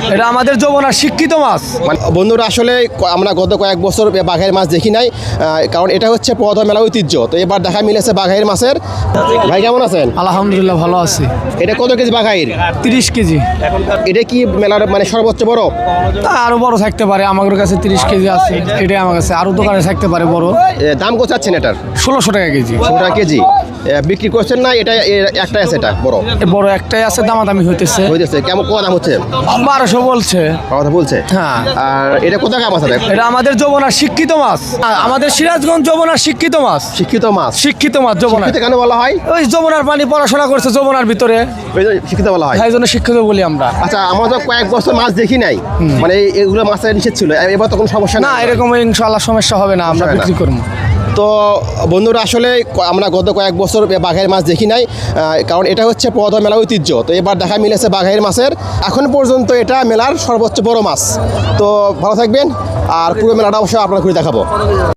এটা আমাদের যমুনার শিক্ষিত মাছ। বন্ধুরা আসলে আমরা গত কয়েক বছর বাঘের মাছ দেখি নাই, কারণ এটা হচ্ছে পদ মেলা ঐতিহ্য। তো এবার দেখা মিলেছে বাঘের মাছের। ভাই কেমন আছেন? আলহামদুলিল্লাহ ভালো আছি। এটা কত কেজি বাঘাইর? 30 কেজি। এটা কি মেলার মানে সর্বোচ্চ বড়? আরো বড় থাকতে পারে, আমাদের কাছে 30 কেজি আছে। এটাই আমার কাছে, আরো দোকানে থাকতে পারে বড়। দাম কত চাচ্ছেন এটার? 1600 টাকা কেজি। 16 টাকা কেজি বিক্রি করছেন না? এটা একটাই আছে, এটা বড় বড় একটাই আছে, দামাদামি হইতেছে। কেমন কত দাম হচ্ছে? 1200 বলছে। কথা বলছে। হ্যাঁ। আর এটা কোথা কাম আছে? এটা আমাদের যমুনার শিক্ষিত মাছ। আমাদের সিরাজগঞ্জ যমুনার শিক্ষিত মাছ। শিক্ষিত মাছ। শিক্ষিত মাছ যমুনা। কেন বলা হয়? ওই যমুনার পানি পড়াশোনা করছে যমুনার ভিতরে, ওই জন্য শিক্ষিত বলা হয়। এই জন্য শিক্ষিত বলি আমরা। আচ্ছা, আমরা তো কয়েক বছর মাছ দেখি নাই, মানে এগুলো মাছের নিষেধ ছিল। এবার তো কোনো সমস্যা না, না? এরকম ইনশাআল্লাহ সমস্যা হবে না, আমরা বিক্রি করবো। তো বন্ধুরা আসলে আমরা গত কয়েক বছর বাঘের মাছ দেখি নাই, কারণ এটা হচ্ছে পদ মেলা ঐতিহ্য। তো এবার দেখা মিলেছে বাঘের মাছের। এখন পর্যন্ত এটা মেলার সর্বোচ্চ বড় মাছ। তো ভালো থাকবেন, আর পুরো মেলাটা অবশ্যই আপনারা ঘুরে দেখাবো।